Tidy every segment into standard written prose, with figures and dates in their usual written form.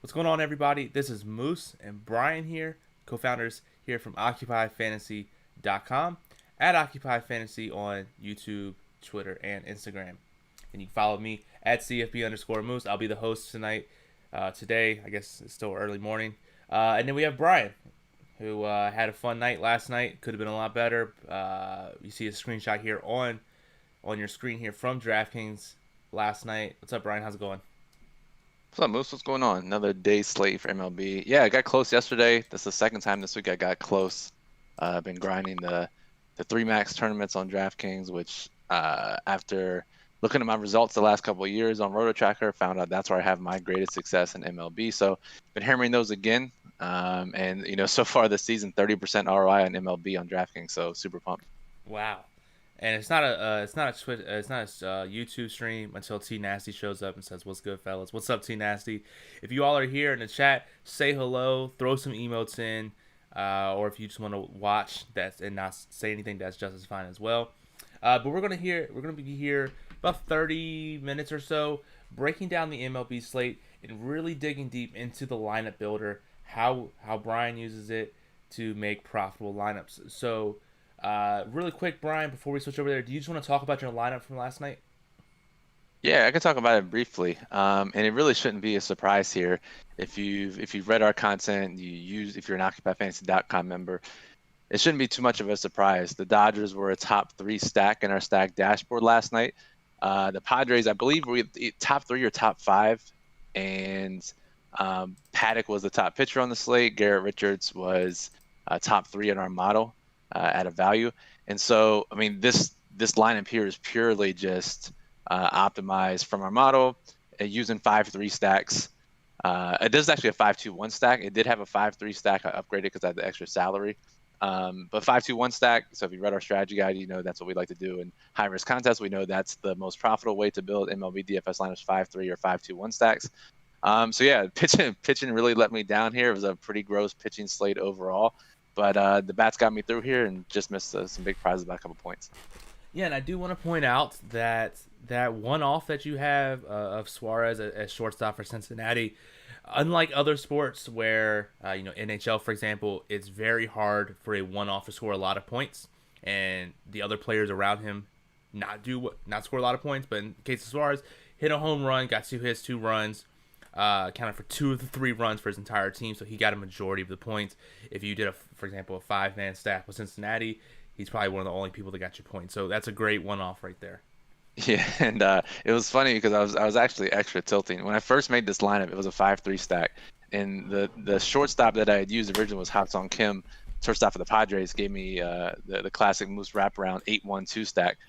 What's going on, everybody? This is Moose and Brian here, co-founders here from OccupyFantasy.com, at OccupyFantasy on YouTube, Twitter, and Instagram. And you can follow me at CFB_Moose. I'll be the host tonight. Today, I guess it's still early morning. And then we have Brian, who had a fun night last night. Could have been a lot better. You see a screenshot here on your screen here from DraftKings last night. What's up, Brian? How's it going? What's up, Moose? What's going on? Another day slate for MLB. Yeah, I got close yesterday. That's the second time this week I got close. I've been grinding the three max tournaments on DraftKings, which after looking at my results the last couple of years on Roto Tracker, found out that's where I have my greatest success in MLB. So been hammering those again. And so far this season, 30% ROI on MLB on DraftKings. So super pumped. Wow. And it's not a YouTube stream until T Nasty shows up and says, "What's good, fellas? What's up, T Nasty?" If you all are here in the chat, say hello, throw some emotes in, or if you just want to watch that and not say anything, that's just as fine as well. But we're gonna be here about 30 minutes or so, breaking down the MLB slate and really digging deep into the lineup builder, how Brian uses it to make profitable lineups. So. Really quick, Brian, before we switch over there, do you just want to talk about your lineup from last night? Yeah, I can talk about it briefly. And it really shouldn't be a surprise here. If you've read our content, if you're an OccupyFantasy.com member, it shouldn't be too much of a surprise. The Dodgers were a top three stack in our stack dashboard last night. The Padres, I believe, were top three or top five, and Paddock was the top pitcher on the slate. Garrett Richards was top three in our model at a value. And so, I mean, this lineup here is purely just optimized from our model using 5-3 stacks. It does actually a 5-2-1 stack. It did have a 5-3 stack. I upgraded because I had the extra salary. But 5-2-1 stack. So if you read our strategy guide, you know that's what we like to do in high risk contests. We know that's the most profitable way to build MLB DFS lineups: 5-3 or 5-2-1 stacks. So yeah, pitching really let me down here. It was a pretty gross pitching slate overall. But the bats got me through here and just missed some big prizes by a couple points. Yeah, and I do want to point out that one off that you have of Suarez as shortstop for Cincinnati, unlike other sports where NHL, for example, it's very hard for a one off to score a lot of points, and the other players around him not score a lot of points. But in the case of Suarez, hit a home run, got 2 hits, 2 runs. Accounted for 2 of the 3 runs for his entire team, so he got a majority of the points. If you did, for example, a 5-man stack with Cincinnati, he's probably one of the only people that got you points. So that's a great one-off right there. Yeah, and it was funny because I was actually extra tilting. When I first made this lineup, it was a 5-3 stack, and the shortstop that I had used originally was Ha-Seong Kim. Shortstop for the Padres gave me the classic Moose wraparound 8-1-2 stack.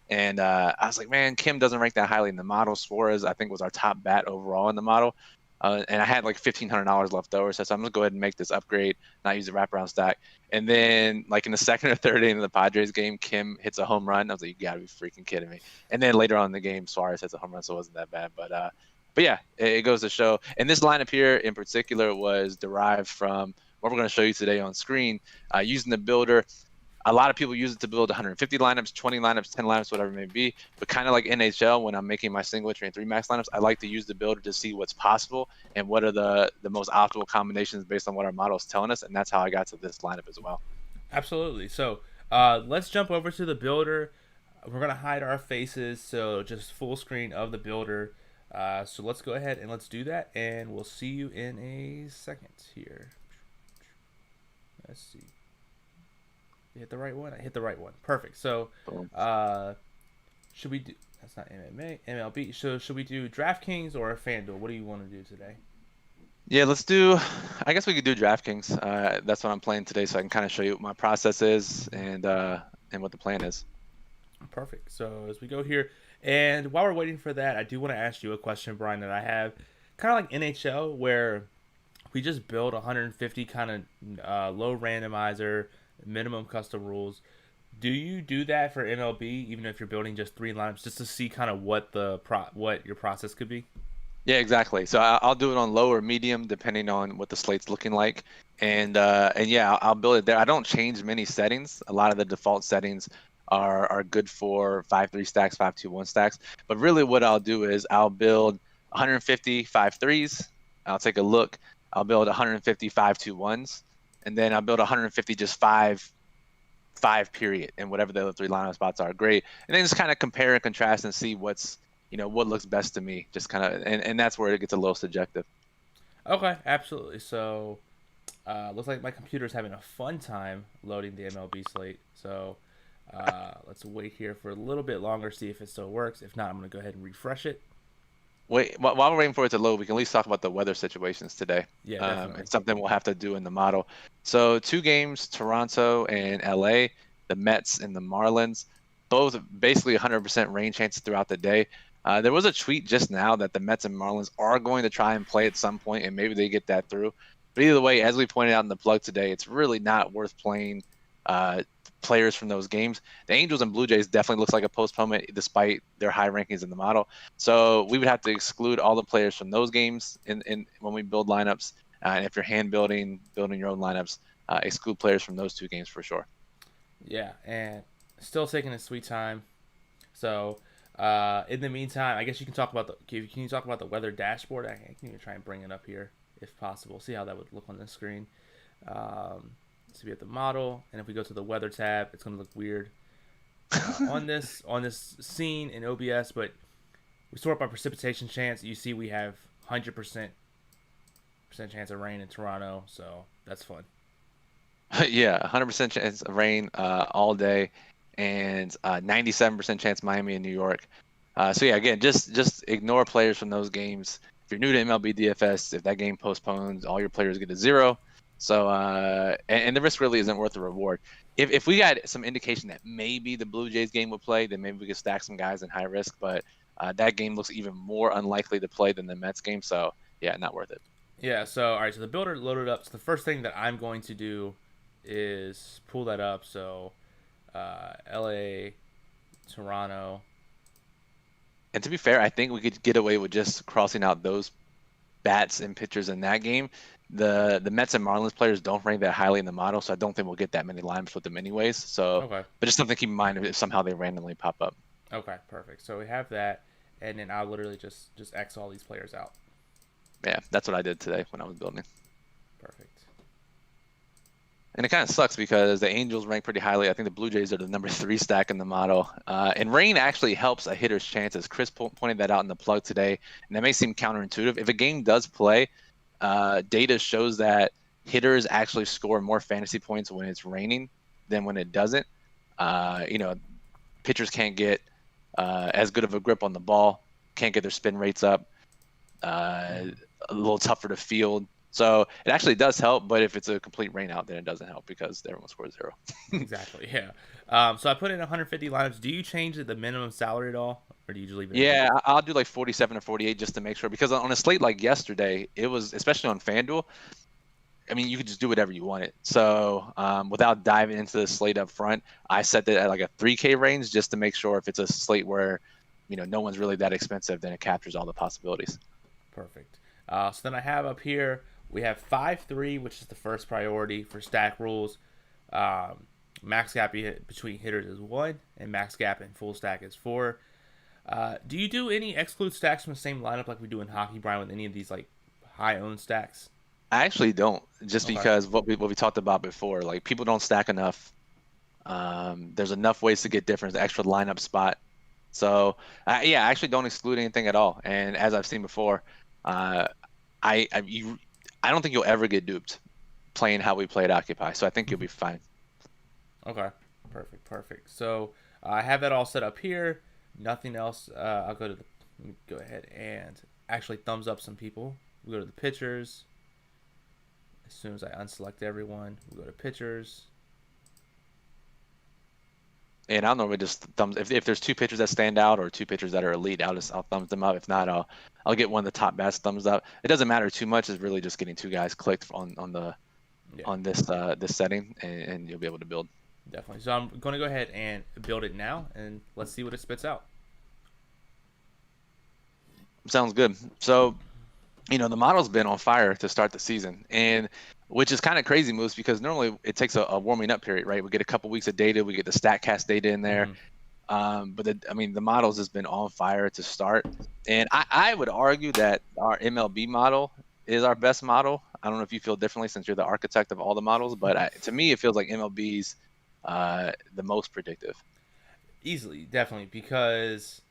And I was like, man, Kim doesn't rank that highly in the model. Suarez, I think, was our top bat overall in the model. And I had like $1,500 left over. So I'm going to go ahead and make this upgrade, not use the wraparound stack. And then, like in the second or third inning of the Padres game, Kim hits a home run. I was like, you got to be freaking kidding me. And then later on in the game, Suarez hits a home run, so it wasn't that bad. But yeah, it goes to show. And this lineup here in particular was derived from what we're going to show you today on screen using the builder. A lot of people use it to build 150 lineups, 20 lineups, 10 lineups, whatever it may be. But kind of like NHL, when I'm making my single entry and 3 max lineups, I like to use the builder to see what's possible and what are the most optimal combinations based on what our model is telling us. And that's how I got to this lineup as well. Absolutely. So let's jump over to the builder. We're going to hide our faces, so just full screen of the builder. So let's go ahead and let's do that, and we'll see you in a second here. Let's see. You hit the right one? I hit the right one. Perfect. So, should we do... That's not MLB. So, should we do DraftKings or FanDuel? What do you want to do today? Yeah, I guess we could do DraftKings. That's what I'm playing today, so I can kind of show you what my process is and what the plan is. Perfect. So, as we go here, and while we're waiting for that, I do want to ask you a question, Brian, that I have. Kind of like NHL, where we just build 150 kind of low randomizer, minimum custom rules. Do you do that for MLB, even if you're building just 3 lineups, just to see kind of what what your process could be? Yeah, exactly. So I'll do it on low or medium, depending on what the slate's looking like. And yeah, I'll build it there. I don't change many settings. A lot of the default settings are good for 5-3 stacks, 5-2-1 stacks. But really what I'll do is I'll build 150 5-3s, I'll take a look. I'll build 150 5-2-1s, and then I'll build 150 just five period, and whatever the other 3 lineup spots are, great. And then just kind of compare and contrast and see what's what looks best to me. Just kind of, and that's where it gets a little subjective. Okay, absolutely. So, looks like my computer's having a fun time loading the MLB slate. So, let's wait here for a little bit longer, see if it still works. If not, I'm going to go ahead and refresh it. Wait, while we're waiting for it to load, we can at least talk about the weather situations today. Yeah, definitely. It's something we'll have to do in the model. So 2 games, Toronto and LA, the Mets and the Marlins, both basically 100% rain chances throughout the day. There was a tweet just now that the Mets and Marlins are going to try and play at some point, and maybe they get that through. But either way, as we pointed out in the plug today, it's really not worth playing players from those games. The Angels and Blue Jays definitely looks like a postponement despite their high rankings in the model. So we would have to exclude all the players from those games in when we build lineups. And if you're hand building your own lineups, exclude players from those 2 games for sure. Yeah, and still taking a sweet time. So in the meantime, I guess you can talk about the weather dashboard. I can even try and bring it up here if possible. See how that would look on the screen. So we have the model, and if we go to the weather tab, it's going to look weird on this scene in OBS. But we sort by precipitation chance. You see, we have 100% chance of rain in Toronto, so that's fun. Yeah, 100% chance of rain all day, and 97% chance Miami and New York. So yeah, again, just ignore players from those games. If you're new to MLB DFS, if that game postpones, all your players get a 0. So and the risk really isn't worth the reward. If we got some indication that maybe the Blue Jays game would play, then maybe we could stack some guys in high risk. But that game looks even more unlikely to play than the Mets game. So yeah, not worth it. Yeah. So all right. So the builder loaded up. So the first thing that I'm going to do is pull that up. So LA, Toronto. And to be fair, I think we could get away with just crossing out those bats and pitchers in that game. The Mets and Marlins players don't rank that highly in the model, so I don't think we'll get that many lineups with them anyways. So, Okay. But just something to keep in mind if somehow they randomly pop up. Okay. Perfect. So we have that, and then I'll literally just X all these players out. Yeah, that's what I did today when I was building. Perfect. And it kind of sucks because the Angels rank pretty highly. I think the Blue Jays are the number 3 stack in the model. And rain actually helps a hitter's chances. Chris pointed that out in the plug today, and that may seem counterintuitive. If a game does play, data shows that hitters actually score more fantasy points when it's raining than when it doesn't. Pitchers can't get as good of a grip on the ball, can't get their spin rates up, a little tougher to field. So it actually does help, but if it's a complete rain out, then it doesn't help because everyone scores 0. Exactly, yeah. So I put in 150 lineups. Do you change the minimum salary at all, or do you just leave it? Yeah, I'll do like 47 or 48 just to make sure, because on a slate like yesterday, it was, especially on FanDuel, I mean, you could just do whatever you wanted. So without diving into the slate up front, I set it at like a 3K range just to make sure if it's a slate where, no one's really that expensive, then it captures all the possibilities. Perfect. So then I have up here, we have 5-3, which is the first priority for stack rules. Max gap between hitters is 1, and max gap in full stack is 4. Do you do any exclude stacks from the same lineup like we do in hockey, Brian, with any of these like high owned stacks? I actually don't, just because what we talked about before, like people don't stack enough. There's enough ways to get different, extra lineup spot. So I actually don't exclude anything at all. And as I've seen before, I don't think you'll ever get duped playing how we play at Occupy. So I think you'll be fine. Okay, perfect. So I have that all set up here. Nothing else. I'll go to let me go ahead and actually thumbs up some people. We go to the pitchers. As soon as I unselect everyone, we go to pitchers. And I'll normally just thumbs if there's 2 pitchers that stand out or 2 pitchers that are elite, I'll thumbs them up. If not, I'll get one of the top bats thumbs up. It doesn't matter too much. It's really just getting 2 guys clicked on this setting, and you'll be able to build. Definitely. So I'm going to go ahead and build it now, and let's see what it spits out. Sounds good. So, the model's been on fire to start the season, and which is kind of crazy moves because normally it takes a warming up period, right? We get a couple weeks of data, we get the StatCast data in there. But the models has been on fire to start, and I would argue that our MLB model is our best model. I don't know if you feel differently since you're the architect of all the models, but to me, it feels like MLB's the most predictive. Easily, definitely, because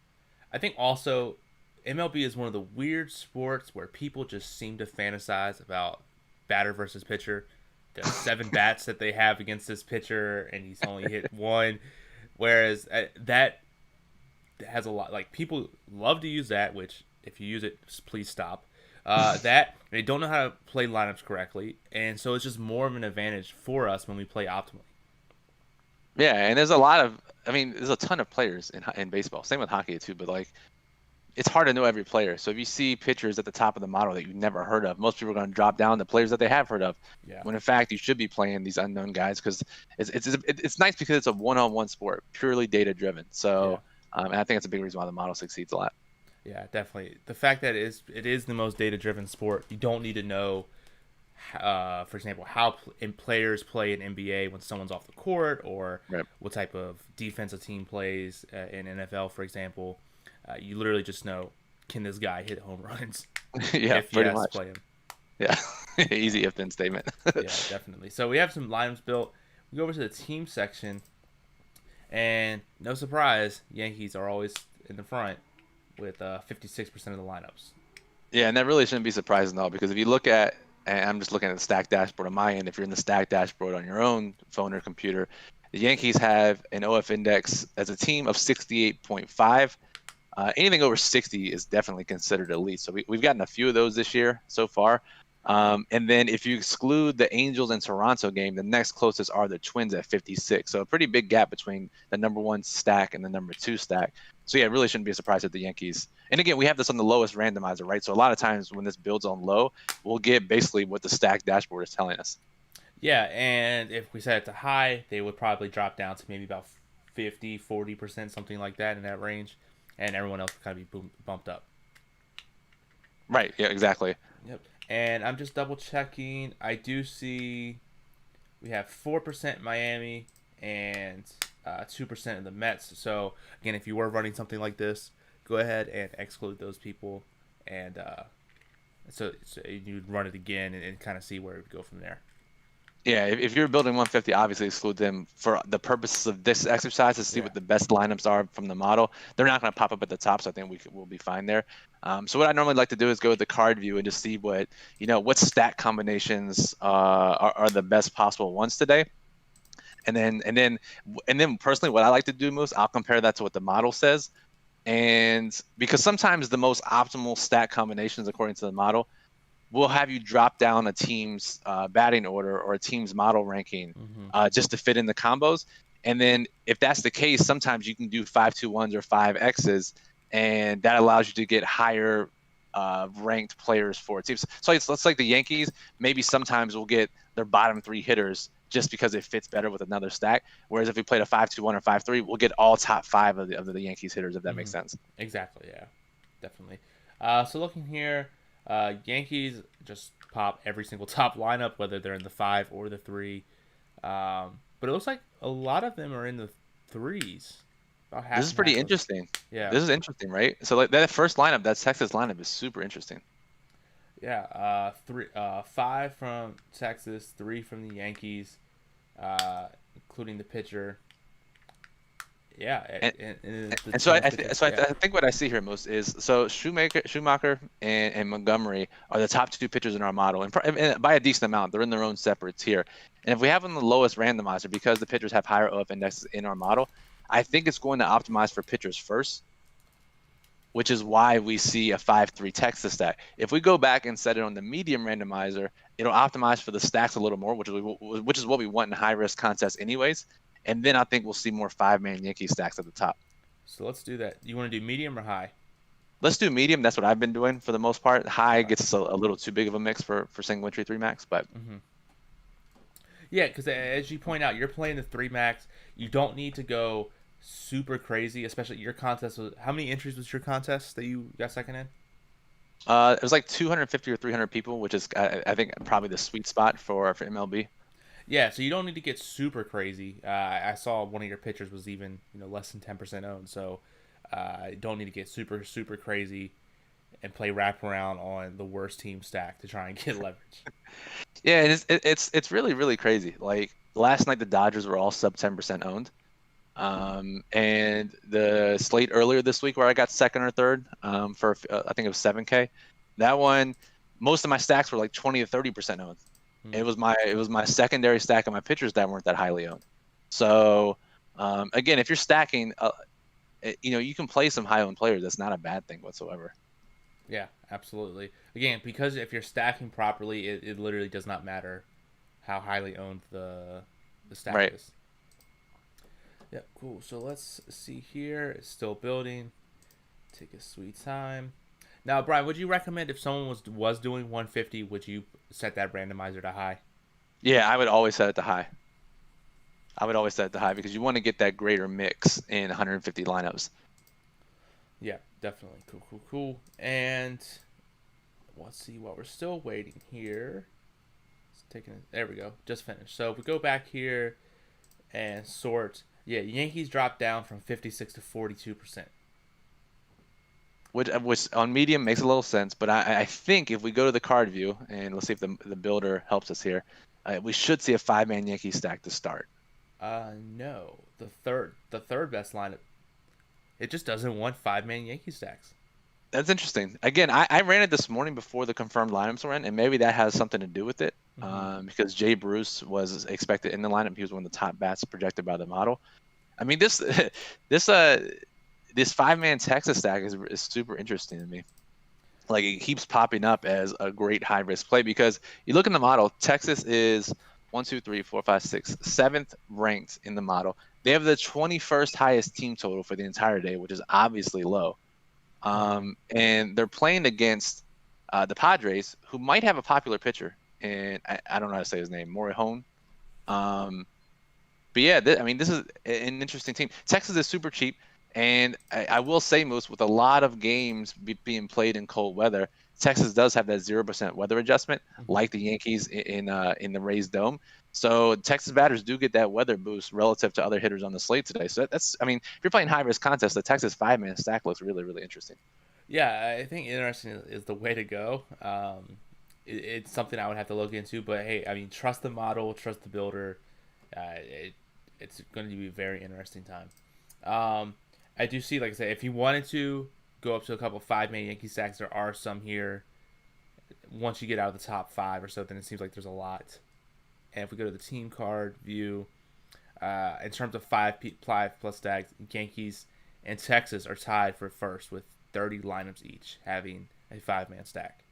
I think also MLB is one of the weird sports where people just seem to fantasize about batter versus pitcher. The 7 bats that they have against this pitcher, and he's only hit one. Whereas that has a lot, like, people love to use that, which if you use it, please stop. That they don't know how to play lineups correctly, and so it's just more of an advantage for us when we play optimally. Yeah, and there's a lot of, I mean, there's a ton of players in baseball. Same with hockey too, but like it's hard to know every player. So if you see pitchers at the top of the model that you've never heard of, most people are going to drop down the players that they have heard of. Yeah. When in fact you should be playing these unknown guys because it's nice because it's a one-on-one sport, purely data driven. So and I think that's a big reason why the model succeeds a lot. Yeah, definitely. The fact that it is the most data driven sport, you don't need to know, for example, how players play in NBA when someone's off the court, or Right. what type of defense a team plays in NFL, for example. You literally just know, can this guy hit home runs? Yeah, if you pretty have much. to play him. Yeah, easy if then statement. Yeah, definitely. So we have some lineups built. We go over to the team section, and no surprise, Yankees are always in the front with 56% of the lineups. Yeah, and that really shouldn't be surprising though, because if you look at, and I'm just looking at the stack dashboard on my end, if you're in the stack dashboard on your own phone or computer, the Yankees have an OF index as a team of 68.5. Anything over 60 is definitely considered elite. So we've gotten a few of those this year so far. And then if you exclude the Angels and Toronto game, the next closest are the Twins at 56. So a pretty big gap between the number 1 stack and the number 2 stack. So yeah, it really shouldn't be a surprise at the Yankees. And again, we have this on the lowest randomizer, right? So a lot of times when this builds on low, we'll get basically what the stack dashboard is telling us. Yeah, and if we set it to high, they would probably drop down to maybe about 50, 40%, something like that in that range. And everyone else would kind of be bumped up. Right, yeah, exactly. Yep. And I'm just double checking. I do see we have 4% Miami and 2% of the Mets. So, again, if you were running something like this, go ahead and exclude those people. And so you'd run it again and kind of see where it would go from there. Yeah, if you're building 150, obviously exclude them for the purposes of this exercise to see what the best lineups are from the model. They're not going to pop up at the top, so I think we'll be fine there. So what I normally like to do is go with the card view and just see what stack combinations are the best possible ones today. And then personally, what I like to do most, I'll compare that to what the model says. And because sometimes the most optimal stack combinations according to the model will have you drop down a team's batting order or a team's model ranking just to fit in the combos. And then if that's the case, sometimes you can do 5-2-1s or 5Xs, and that allows you to get higher ranked players for teams. So let's like the Yankees, maybe sometimes we'll get their bottom 3 hitters just because it fits better with another stack. Whereas if we played a 5-2-1 or 5-3, we'll get all top 5 of the Yankees hitters, if that makes sense. Exactly, yeah, definitely. So looking here, Yankees just pop every single top lineup, whether they're in the 5 or the 3. But it looks like a lot of them are in the 3s. This is pretty interesting. Yeah. This is interesting, right? So like that first lineup, that Texas lineup is super interesting. Yeah, 5 from Texas, 3 from the Yankees, including the pitcher. Yeah, and so I think what I see here most is Schumacher and Montgomery are the top 2 pitchers in our model, and by a decent amount. They're in their own separate tier. And if we have them the lowest randomizer because the pitchers have higher OF indexes in our model, I think it's going to optimize for pitchers first, which is why we see a 5-3 Texas stack. If we go back and set it on the medium randomizer, it'll optimize for the stacks a little more, which is what we want in high risk contests anyways. And then I think we'll see more 5-man Yankee stacks at the top. So let's do that. You want to do medium or high? Let's do medium. That's what I've been doing for the most part. High gets us a little too big of a mix for single entry 3 max, but yeah, because as you point out, you're playing the 3 max. You don't need to go super crazy, especially your contest. How many entries was your contest that you got second in? It was like 250 or 300 people, which is I think probably the sweet spot for MLB. Yeah, so you don't need to get super crazy. I saw one of your pitchers was even less than 10% owned, so you don't need to get super crazy. and play wraparound on the worst team stack to try and get leverage. Yeah, and it's really really crazy. Like last night, the Dodgers were all sub 10% owned. And the slate earlier this week where I got second or third for I think it was 7K. That one, most of my stacks were like 20 to 30% owned. It was my secondary stack of my pitchers that weren't that highly owned. So again, if you're stacking, you can play some high owned players. That's not a bad thing whatsoever. Yeah, absolutely. Again, because if you're stacking properly, it literally does not matter how highly owned the stack is. Yeah, cool. So let's see here. It's still building. Take a sweet time. Now, Brian, would you recommend if someone was doing 150, would you set that randomizer to high? Yeah, I would always set it to high. Because you want to get that greater mix in 150 lineups. Yeah, definitely. Cool. And let's see what we're still waiting here. There we go. Just finished. So if we go back here and sort, yeah, Yankees dropped down from 56 to 42%. Which on medium makes a little sense, but I think if we go to the card view and let's see if the builder helps us here, we should see a 5-man Yankee stack to start. No, the third best lineup. It just doesn't want 5-man Yankee stacks. That's interesting. Again, I ran it this morning before the confirmed lineups were in, and maybe that has something to do with it. Because Jay Bruce was expected in the lineup. He was one of the top bats projected by the model. I mean, this 5-man Texas stack is super interesting to me. Like it keeps popping up as a great high risk play because you look in the model, Texas is 1, 2, 3, 4, 5, 6, 7th ranked in the model. They have the 21st highest team total for the entire day, which is obviously low. And they're playing against the Padres, who might have a popular pitcher, and I don't know how to say his name, Morihone. But yeah, this is an interesting team. Texas is super cheap. And I will say, Moose, with a lot of games being played in cold weather, Texas does have that 0% weather adjustment, like the Yankees in the Rays Dome. So Texas batters do get that weather boost relative to other hitters on the slate today. So if you're playing high risk contests, the Texas 5-man stack looks really, really interesting. Yeah, I think interesting is the way to go. It's something I would have to look into, but hey, I mean, trust the model, trust the builder. It's going to be a very interesting time. I do see, like I said, if you wanted to go up to a couple 5-man Yankee stacks, there are some here. Once you get out of the top 5 or so, then it seems like there's a lot. And if we go to the team card view, in terms of 5 plus stacks, Yankees and Texas are tied for first with 30 lineups each having a 5-man stack.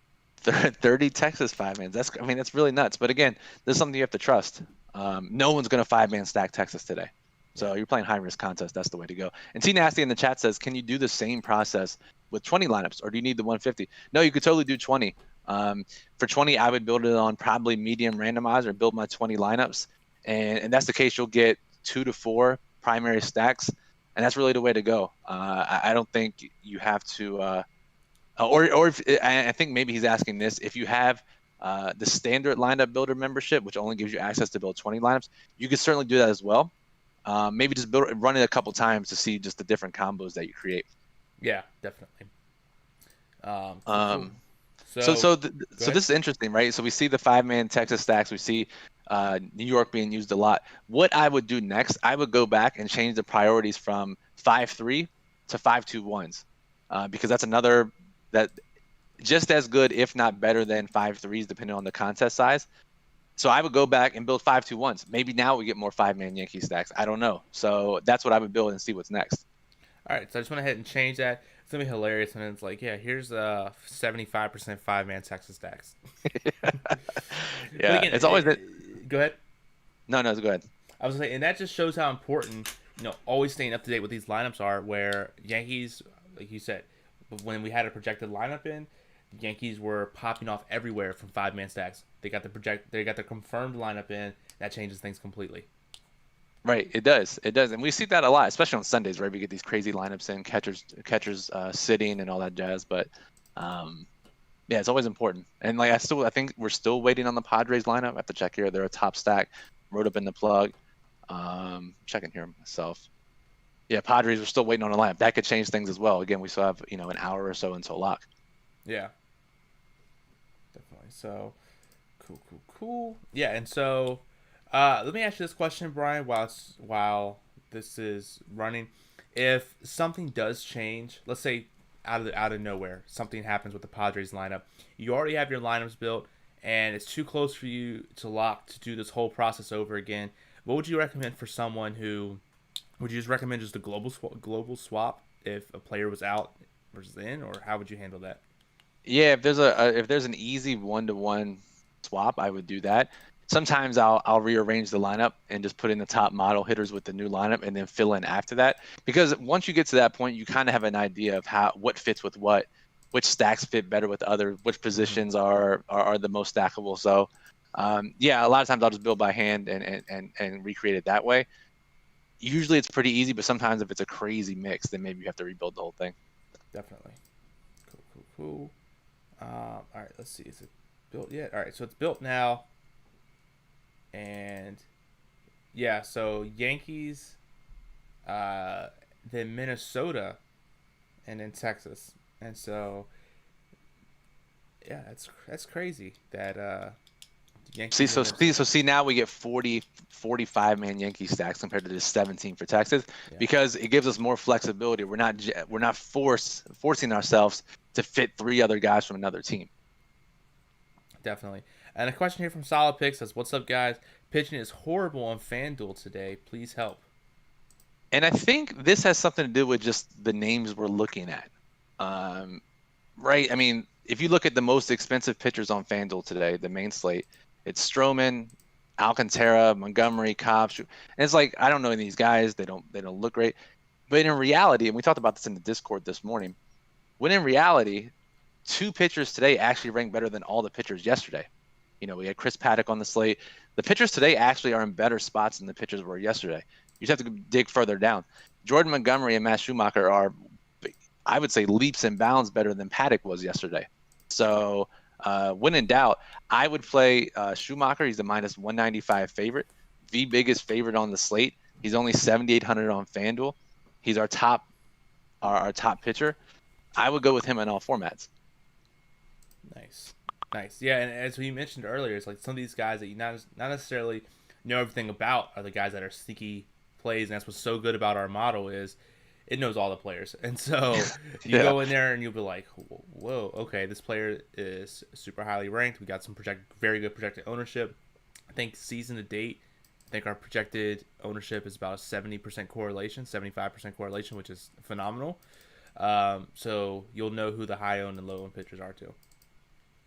30 Texas 5-mans. That's really nuts. But again, this is something you have to trust. No one's going to 5-man stack Texas today. So you're playing high risk contest. That's the way to go. And T Nasty in the chat says, can you do the same process with 20 lineups, or do you need the 150? No, you could totally do 20. For 20, I would build it on probably medium randomizer, build my 20 lineups, and that's the case. You'll get 2 to 4 primary stacks, and that's really the way to go. I don't think you have to, I think maybe he's asking this: if you have the standard lineup builder membership, which only gives you access to build 20 lineups, you could certainly do that as well. Maybe just run it a couple times to see just the different combos that you create. Yeah, definitely. So this is interesting, right? So we see the 5-man Texas stacks. We see New York being used a lot. What I would do next, I would go back and change the priorities from 5-3 to 5-2-1s, because that's another that just as good, if not better than 5-3s, depending on the contest size. So I would go back and build 5-2-1s. Maybe now we get more 5-man Yankee stacks. I don't know. So that's what I would build and see what's next. All right. So I just went ahead and change that. It's going to be hilarious when it's like, yeah, here's 75% 5-man Texas stacks. Yeah. Again, it's always that. Go ahead. No, go ahead. I was going to say, and that just shows how important, always staying up to date with these lineups are, where Yankees, like you said, when we had a projected lineup in, Yankees were popping off everywhere from 5-man stacks. They got the confirmed lineup in. That changes things completely. Right, it does, and we see that a lot, especially on Sundays, right? We get these crazy lineups in, catchers sitting and all that jazz. But yeah, it's always important. And like I think we're still waiting on the Padres lineup. I have to check here. They're a top stack, wrote up in the plug. Checking here myself. Yeah, Padres are still waiting on a lineup. That could change things as well. Again, we still have an hour or so until lock. Yeah, definitely. So cool. Yeah, and so let me ask you this question, Brian. While this is running, if something does change, let's say out of nowhere, something happens with the Padres lineup, you already have your lineups built, and it's too close for you to lock to do this whole process over again. What would you recommend for someone who? Would you just recommend just a global swap if a player was out versus in, or how would you handle that? Yeah, if there's an easy 1-to-1 swap, I would do that. Sometimes I'll rearrange the lineup and just put in the top model hitters with the new lineup and then fill in after that. Because once you get to that point, you kind of have an idea of what fits with what, which stacks fit better with other, which Mm-hmm. positions are the most stackable. So yeah, a lot of times I'll just build by hand and recreate it that way. Usually it's pretty easy, but sometimes if it's a crazy mix, then maybe you have to rebuild the whole thing. Definitely. Cool. All right, let's see. Is it built yet? All right, so it's built now, and yeah, so Yankees, uh, then Minnesota, and then Texas, and so yeah, that's crazy that See, Yankees and so see, Minnesota. so see, now we get 45 man Yankee stacks compared to the 17 for Texas Yeah, because it gives us more flexibility. We're not forcing ourselves to fit three other guys from another team. definitely. And a question here from Solid Pick says, "What's up, guys? Pitching is horrible on FanDuel today. Please help." And I think this has something to do with just the names we're looking at. Um, right? I mean, if you look at the most expensive pitchers on FanDuel today, the main slate, it's Stroman, Alcantara, Montgomery, Cobb. And it's like I don't know any of these guys. They don't look great. But in reality, and we talked about this in the Discord this morning, when in reality, two pitchers today actually rank better than all the pitchers yesterday. We had Chris Paddock on the slate. The pitchers today actually are in better spots than the pitchers were yesterday. You just have to dig further down. Jordan Montgomery and Matt Schumacher are, I would say, leaps and bounds better than Paddock was yesterday. So when in doubt, I would play Schumacher. He's a minus 195 favorite, the biggest favorite on the slate. He's only 7,800 on FanDuel. He's our top pitcher. I would go with him in all formats. Nice. Yeah, and as we mentioned earlier, it's like some of these guys that you not necessarily know everything about are the guys that are sneaky plays, and that's what's so good about our model is it knows all the players, and so you Yeah. go in there and you'll be like, whoa, okay, this player is super highly ranked. We got some very good projected ownership. I think season to date, I think our projected ownership is about a 70% correlation, 75% correlation, which is phenomenal. So you'll know who the high owned and low owned pitchers are too.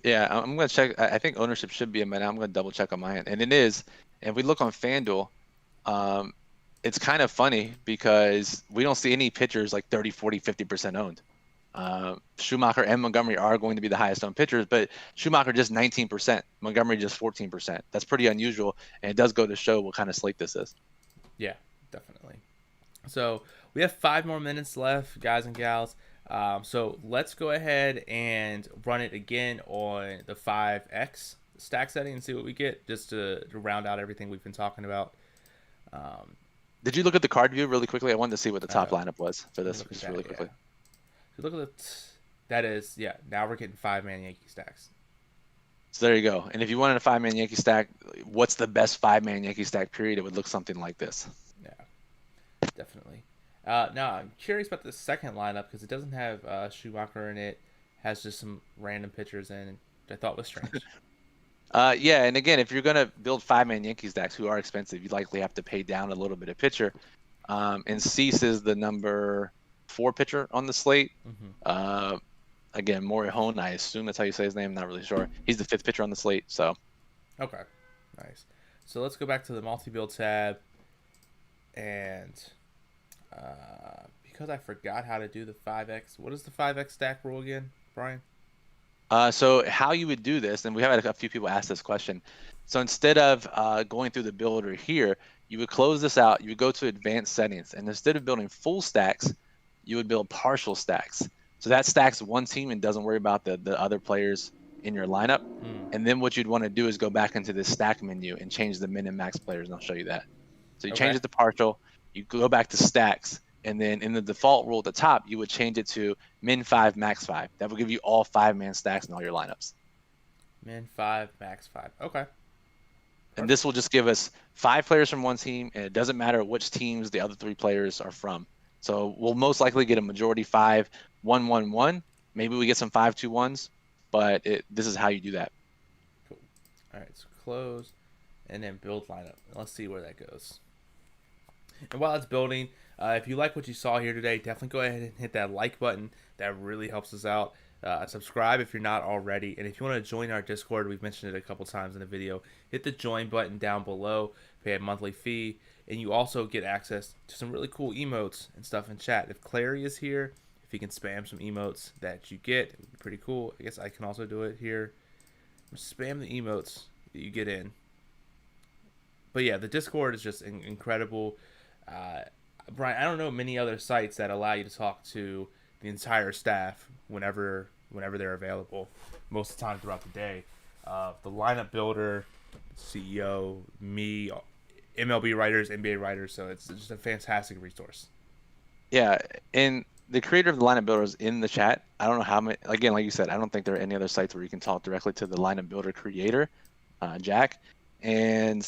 Yeah, I'm going to check. I think ownership should be a minute. I'm going to double check on my end. And it is. And if we look on FanDuel, um, it's kind of funny because we don't see any pitchers like 30, 40, 50% owned. Schumacher and Montgomery are going to be the highest owned pitchers, but Schumacher just 19%, Montgomery just 14%. That's pretty unusual. And it does go to show what kind of slate this is. Yeah, definitely. So we have 5 more minutes left, guys and gals. So let's go ahead and run it again on the 5x stack setting and see what we get, just to round out everything we've been talking about. Um, Did you look at the card view really quickly? I wanted to see what the top lineup was for let me this, look at just that. really Yeah, quickly. so look at that is yeah. Now we're getting 5 man Yankee stacks. So there you go. And if you wanted a 5 man Yankee stack, what's the best 5 man Yankee stack period? It would look something like this. Yeah, definitely. Now I'm curious about the second lineup because it doesn't have Schumacher in it. Has just some random pitchers in. I thought was strange. Yeah, and again, if you're gonna build 5 man Yankee stacks, who are expensive, you likely have to pay down a little bit of pitcher. And Cease is the number 4 pitcher on the slate. Mm-hmm. Uh, Again, Morihone, I assume that's how you say his name. Not really sure. He's the 5th pitcher on the slate. So Okay, nice. So let's go back to the multi-build tab, and because I forgot how to do the 5x, what is the 5x stack rule again, Brian? So how you would do this, and we have had a few people ask this question. So instead of going through the builder here, you would close this out. You would go to advanced settings, and instead of building full stacks, you would build partial stacks. So that stacks one team and doesn't worry about the other players in your lineup. Mm. And then what you'd want to do is go back into this stack menu and change the min and max players, and I'll show you that. So you change Okay. it to partial. You go back to stacks, And then in the default rule at the top, you would change it to min 5, max 5. That would give you all 5-man stacks in all your lineups. Min 5, max 5. Okay. And this will just give us 5 players from one team, and it doesn't matter which teams the other 3 players are from. So we'll most likely get a majority 5, 1, 1, 1. Maybe we get some 5, 2, 1s, but this is how you do that. Cool. All right, so close, and then build lineup. Let's see where that goes. And while it's building, if you like what you saw here today, definitely go ahead and hit that like button. That really helps us out. Subscribe if you're not already. And if you want to join our Discord, we've mentioned it a couple times in the video, hit the join button down below, pay a monthly fee, and you also get access to some really cool emotes and stuff in chat. If Clary is here, if he can spam some emotes that you get, it would be pretty cool. I guess I can also do it here. Spam the emotes that you get in. But yeah, the Discord is just incredible. Brian, I don't know many other sites that allow you to talk to the entire staff whenever they're available, most of the time throughout the day. The lineup builder, CEO, me, MLB writers, NBA writers, so it's just a fantastic resource. Yeah, and the creator of the lineup builder is in the chat. I don't know how many, again, like you said, I don't think there are any other sites where you can talk directly to the lineup builder creator, Jack. And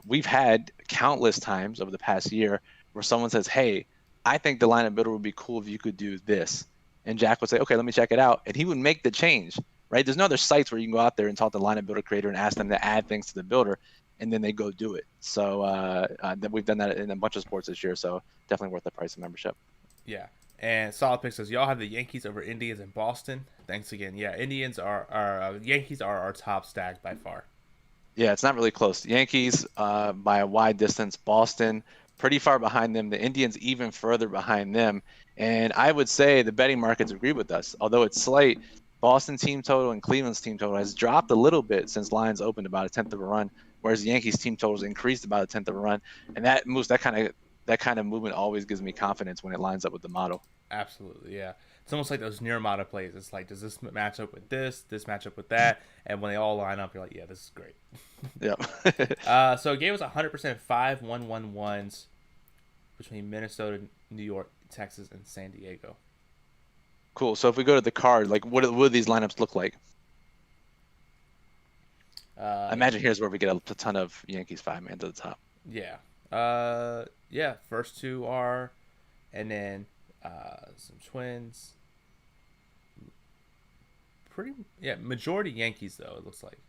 we've had countless times over the past year where someone says, hey, I think the lineup builder would be cool if you could do this. And Jack would say, okay, let me check it out. And he would make the change, right? There's no other sites where you can go out there and talk to the lineup builder creator and ask them to add things to the builder, and then they go do it. So we've done that in a bunch of sports this year, so definitely worth the price of membership. Yeah. And Solid Pick says, y'all have the Yankees over Indians in Boston. Thanks again. Yeah, Yankees are our top stack by far. Yeah, it's not really close. The Yankees by a wide distance. Boston pretty far behind them. The Indians even further behind them. And I would say the betting markets agree with us. Although it's slate, Boston team total and Cleveland's team total has dropped a little bit since lines opened, about a tenth of a run, whereas the Yankees team totals increased about a tenth of a run. And that kind of movement always gives me confidence when it lines up with the model. Absolutely, yeah. It's almost like those near model plays. It's like, does this match up with this match up with that? And when they all line up, you're like, yeah, this is great. Yep. So it gave us 100% 5-1-1-1s between Minnesota, New York, Texas, and San Diego. Cool. So if we go to the card, like what do these lineups look like? I imagine here's where we get a ton of Yankees 5-man to the top. Yeah. Yeah. First two are, and then some Twins. Majority Yankees though, it looks like.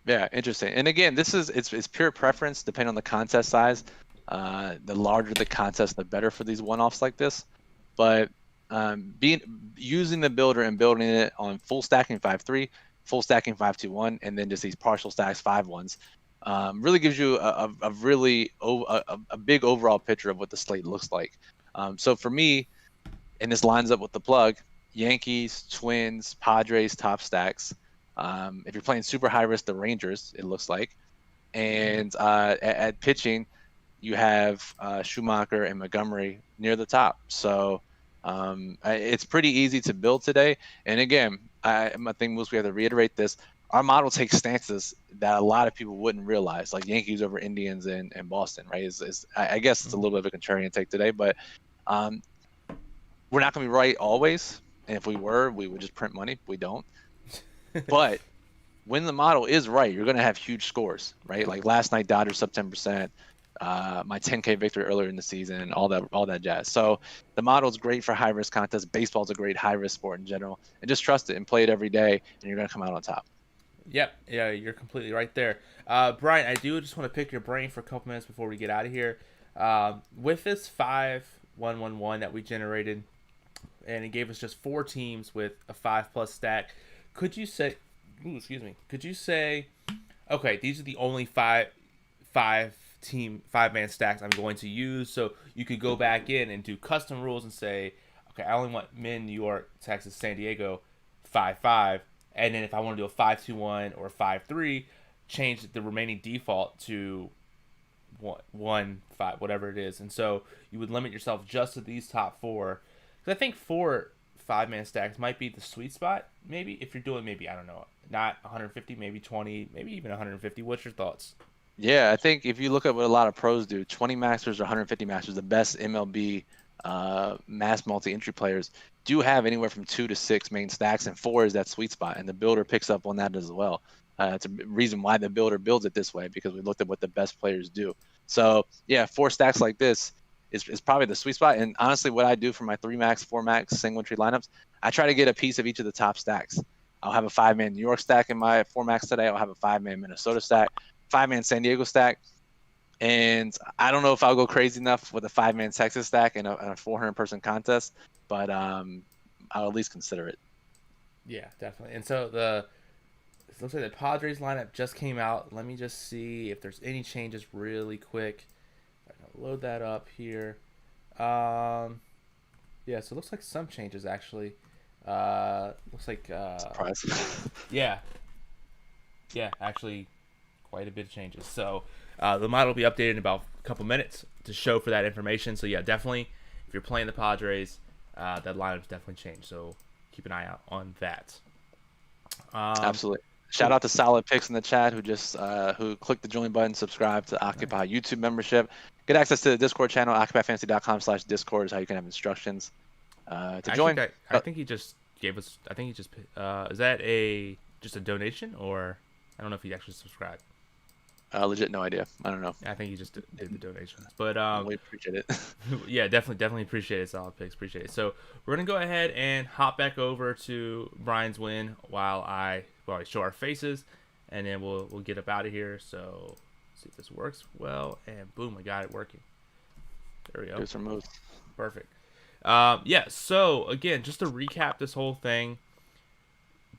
Yeah, interesting. And again, it's pure preference depending on the contest size. The larger the contest, the better for these one-offs like this. But using the builder and building it on full stacking 5-3, full stacking 5-2-1, and then just these partial stacks 5-1s, really gives you a big overall picture of what the slate looks like. So for me, and this lines up with the plug, Yankees, Twins, Padres, top stacks. If you're playing super high risk, the Rangers, it looks like. And at pitching, you have Schumacher and Montgomery near the top. So it's pretty easy to build today. And again, I think we have to reiterate this. Our model takes stances that a lot of people wouldn't realize, like Yankees over Indians and Boston, right? I guess it's a little bit of a contrarian take today, but we're not going to be right always. And if we were, we would just print money. We don't. But when the model is right, you're going to have huge scores, right? Like last night, Dodgers up 10%, my 10K victory earlier in the season, and all that jazz. So the model is great for high risk contests. Baseball is a great high risk sport in general, and just trust it and play it every day, and you're going to come out on top. Yep, yeah, you're completely right there. Brian, I do just want to pick your brain for a couple minutes before we get out of here. With this 5-1-1-1 that we generated, and it gave us just 4 teams with a 5+ stack. Could you say, okay, these are the only 5-man stacks I'm going to use. So you could go back in and do custom rules and say, okay, I only want Min, New York, Texas, San Diego, 5-5. And then if I want to do a 5-2-1 or a 5-3, change the remaining default to 1-5, whatever it is. And so you would limit yourself just to these top 4. Because I think 4 5-man stacks might be the sweet spot. Maybe if you're doing I don't know, not 150, maybe 20, maybe even 150. What's your thoughts? Yeah, I think if you look at what a lot of pros do, 20 masters or 150 masters, the best MLB mass multi-entry players do have anywhere from 2 to 6 main stacks, and 4 is that sweet spot, and the builder picks up on that as well. It's a reason why the builder builds it this way, because we looked at what the best players do. So yeah, 4 stacks like this is probably the sweet spot. And honestly, what I do for my 3 max, 4 max single entry lineups, I try to get a piece of each of the top stacks. I'll have a 5-man New York stack in my 4 max today. I'll have a 5-man Minnesota stack, 5-man San Diego stack, and I don't know if I'll go crazy enough with a 5-man Texas stack in a 400-person contest, but I'll at least consider it. Yeah, definitely. And so it looks like the Padres lineup just came out. Let me just see if there's any changes really quick. I'll load that up here. Yeah, so it looks like some changes actually. Looks like Surprise. yeah, yeah, actually quite a bit of changes. So the model will be updated in about a couple minutes to show for that information. So yeah, definitely if you're playing the Padres, that lineup's definitely changed. So keep an eye out on that. Absolutely. Shout out to Solid Picks in the chat who clicked the join button, subscribe to Occupy YouTube membership, get access to the Discord channel. OccupyFantasy.com/Discord is how you can have instructions to join. I think he just gave us. I think he just. Is that just a donation, or I don't know if he actually subscribed. Legit, no idea. I don't know. I think he just did the donations, but We appreciate it. yeah, definitely appreciate it. Solid Picks, appreciate it. So we're gonna go ahead and hop back over to Brian's win while I show our faces, and then we'll get up out of here. So see if this works well, and boom, I got it working. There we go. Here's some moves. Perfect. Yeah. So again, just to recap this whole thing,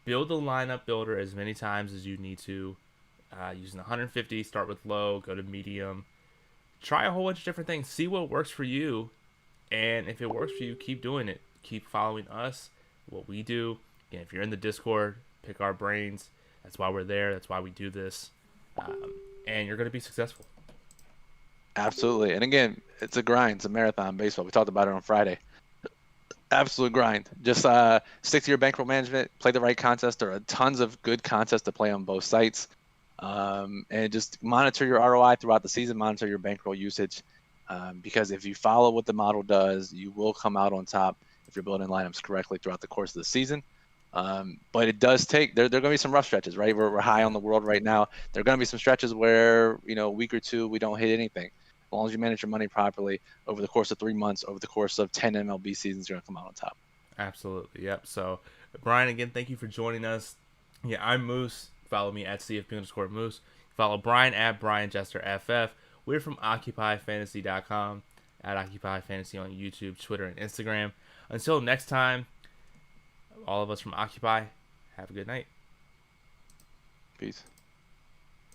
build the lineup builder as many times as you need to. Using 150, start with low, go to medium. Try a whole bunch of different things. See what works for you. And if it works for you, keep doing it. Keep following us, what we do. And if you're in the Discord, pick our brains. That's why we're there. That's why we do this. And you're going to be successful. Absolutely. And again, it's a grind. It's a marathon baseball. We talked about it on Friday. Absolute grind. Just stick to your bankroll management, play the right contest. There are tons of good contests to play on both sites. And just monitor your ROI throughout the season, monitor your bankroll usage, because if you follow what the model does, you will come out on top if you're building lineups correctly throughout the course of the season. But it does take, there are going to be some rough stretches, right? We're high on the world right now. There are going to be some stretches where, a week or two, we don't hit anything. As long as you manage your money properly over the course of 3 months, over the course of 10 MLB seasons, you're going to come out on top. Absolutely. Yep. So, Brian, again, thank you for joining us. Yeah, I'm Moose. Follow me at CFP_Moose. Follow Brian at BrianJesterFF. We're from OccupyFantasy.com, at OccupyFantasy on YouTube, Twitter, and Instagram. Until next time, all of us from Occupy, have a good night. Peace.